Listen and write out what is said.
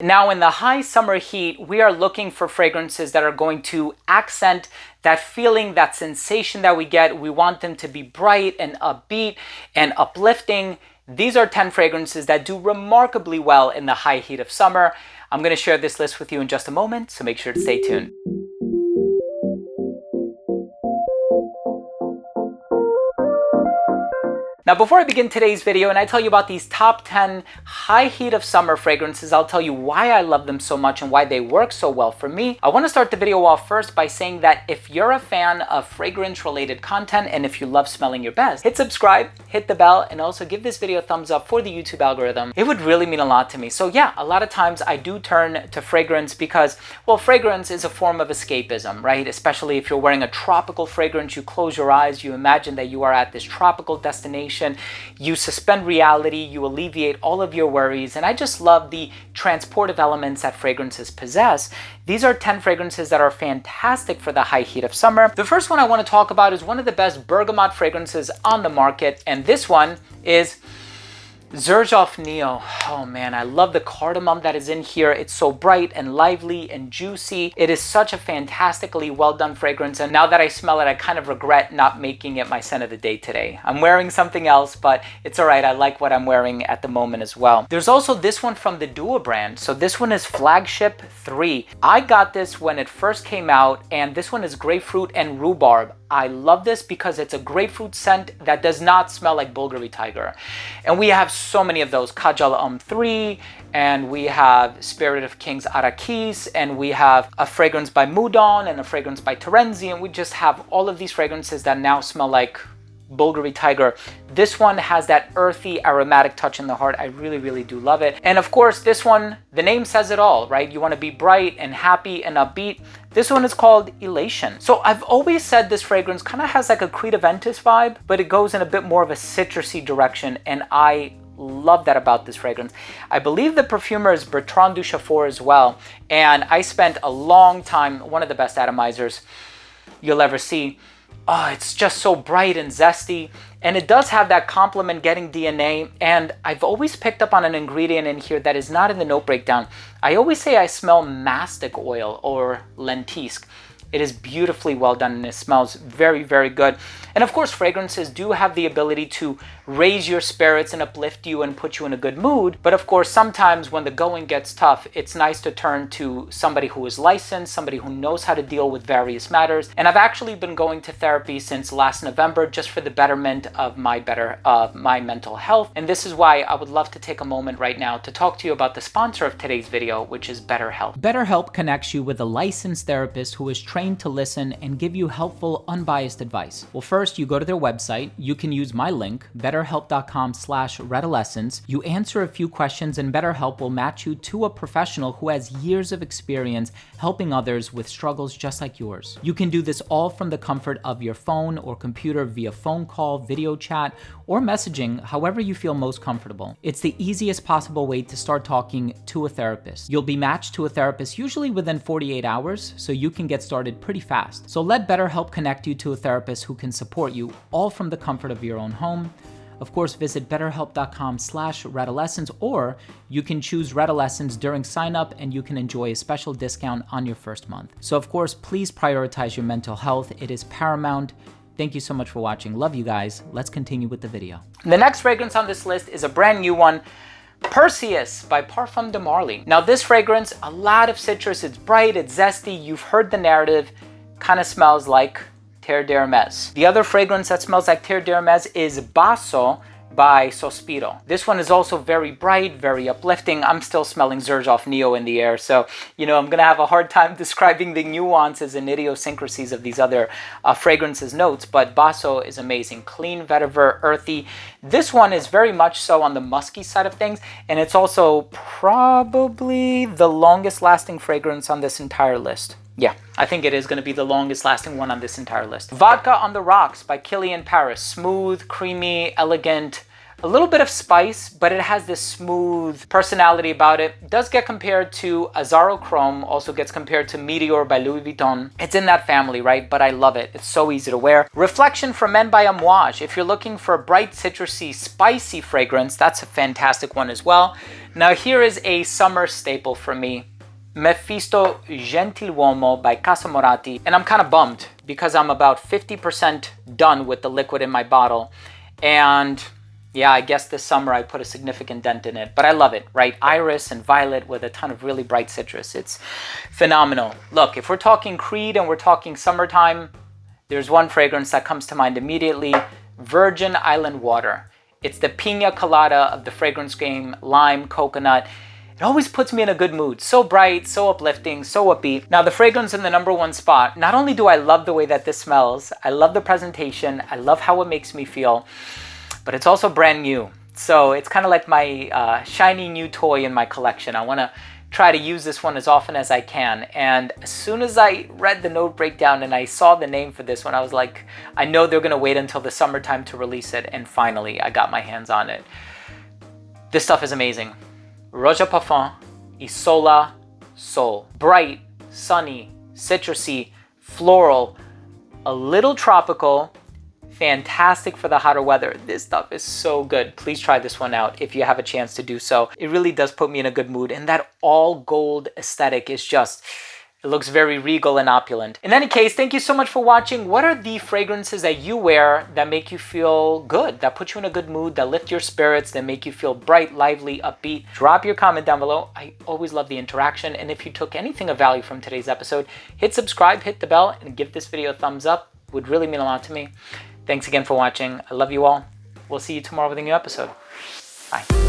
Now, in the high summer heat, we are looking for fragrances that are going to accent that feeling, that sensation that we get. We want them to be bright and upbeat and uplifting. These are 10 fragrances that do remarkably well in the high heat of summer. I'm going to share this list with you in just a moment, so make sure to stay tuned. Now, before I begin today's video and I tell you about these top 10 high heat of summer fragrances, I'll tell you why I love them so much and why they work so well for me. I want to start the video off first by saying that if you're a fan of fragrance related content and if you love smelling your best, hit subscribe, hit the bell, and also give this video a thumbs up for the YouTube algorithm. It would really mean a lot to me. So yeah, a lot of times I do turn to fragrance because, well, fragrance is a form of escapism, right? Especially if you're wearing a tropical fragrance, you close your eyes, you imagine that you are at this tropical destination. You suspend reality, you alleviate all of your worries, and I just love the transportive elements that fragrances possess. These are 10 fragrances that are fantastic for the high heat of summer. The first one I want to talk about is one of the best bergamot fragrances on the market, and this one is Xerjoff Neo. Oh man, I love the cardamom that is in here. It's so bright and lively and juicy. It is such a fantastically well done fragrance, and now that I smell it, I kind of regret not making it my scent of the day today. I'm wearing something else, but it's all right. I like what I'm wearing at the moment as well. There's also this one from the Dua brand. So this one is Flagship 3. I got this when it first came out, and this one is grapefruit and rhubarb. I love this because it's a grapefruit scent that does not smell like Bulgari Tiger. And we have so many of those. Kajal 3, and we have Spirit of Kings Arakis, and we have a fragrance by Moudon and a fragrance by Terenzi, and we just have all of these fragrances that now smell like Bulgari Tiger. This one has that earthy aromatic touch in the heart. I really do love it. And of course, this one, the name says it all, right? You want to be bright and happy and upbeat. This one is called Elation. So I've always said this fragrance kind of has like a Creed Aventus vibe, but it goes in a bit more of a citrusy direction, and I love that about this fragrance. I believe the perfumer is Bertrand Duchaufour as well, and I spent a long time, one of the best atomizers you'll ever see. Oh, it's just so bright and zesty, and it does have that compliment getting DNA, and I've always picked up on an ingredient in here that is not in the note breakdown. I always say I smell mastic oil or lentisque. It is beautifully well done, and it smells very good. And of course, fragrances do have the ability to raise your spirits and uplift you and put you in a good mood. But of course, sometimes when the going gets tough, it's nice to turn to somebody who is licensed, somebody who knows how to deal with various matters. And I've actually been going to therapy since last November just for the betterment of my mental health. And this is why I would love to take a moment right now to talk to you about the sponsor of today's video, which is BetterHelp. BetterHelp connects you with a licensed therapist who is trained to listen and give you helpful, unbiased advice. Well, first you go to their website. You can use my link, betterhelp.com/redolessence. You answer a few questions and BetterHelp will match you to a professional who has years of experience helping others with struggles just like yours. You can do this all from the comfort of your phone or computer via phone call, video chat, or messaging, however you feel most comfortable. It's the easiest possible way to start talking to a therapist. You'll be matched to a therapist usually within 48 hours, so you can get started pretty fast. So let BetterHelp connect you to a therapist who can support you, all from the comfort of your own home. Of course, visit betterhelp.com/redolessence, or you can choose Redolessence during sign up and you can enjoy a special discount on your first month. So of course, please prioritize your mental health. It is paramount. Thank you so much for watching. Love you guys. Let's continue with the video. The next fragrance on this list is a brand new one, Perseus by Parfum de Marly. Now this fragrance, a lot of citrus. It's bright, it's zesty. You've heard the narrative. Kind of smells like Terre d'Hermès. The other fragrance that smells like Terre d'Hermès is Basso by Sospiro. This one is also very bright, very uplifting. I'm still smelling Xerjoff Neo in the air, so I'm gonna have a hard time describing the nuances and idiosyncrasies of these other fragrances notes, but Basso is amazing. Clean, vetiver, earthy. This one is very much so on the musky side of things, and it's also probably the longest lasting fragrance on this entire list. Yeah, I think it is going to be the longest lasting one on this entire list. Vodka on the Rocks by Kilian Paris. Smooth, creamy, elegant, a little bit of spice, but it has this smooth personality about it. It does get compared to Azzaro Chrome, also gets compared to Meteor by Louis Vuitton. It's in that family, right? But I love it. It's so easy to wear. Reflection from Men by Amouage. If you're looking for a bright, citrusy, spicy fragrance, that's a fantastic one as well. Now here is a summer staple for me. Mephisto Gentiluomo by Casa Moratti. And I'm kind of bummed because I'm about 50% done with the liquid in my bottle. And yeah, I guess this summer I put a significant dent in it, but I love it, right? Iris and violet with a ton of really bright citrus. It's phenomenal. Look, if we're talking Creed and we're talking summertime, there's one fragrance that comes to mind immediately, Virgin Island Water. It's the pina colada of the fragrance game, lime, coconut. It always puts me in a good mood. So bright, so uplifting, so upbeat. Now the fragrance in the #1 spot, not only do I love the way that this smells, I love the presentation, I love how it makes me feel, but it's also brand new. So it's kind of like my shiny new toy in my collection. I want to try to use this one as often as I can. And as soon as I read the note breakdown and I saw the name for this one, I was like, I know they're going to wait until the summertime to release it. And finally, I got my hands on it. This stuff is amazing. Roja Parfum Isola Sol. Bright, sunny, citrusy, floral, a little tropical, fantastic for the hotter weather. This stuff is so good. Please try this one out if you have a chance to do so. It really does put me in a good mood. And that all gold aesthetic is just, it looks very regal and opulent. In any case, thank you so much for watching. What are the fragrances that you wear that make you feel good, that put you in a good mood, that lift your spirits, that make you feel bright, lively, upbeat? Drop your comment down below. I always love the interaction. And if you took anything of value from today's episode, hit subscribe, hit the bell, and give this video a thumbs up. It would really mean a lot to me. Thanks again for watching. I love you all. We'll see you tomorrow with a new episode. Bye.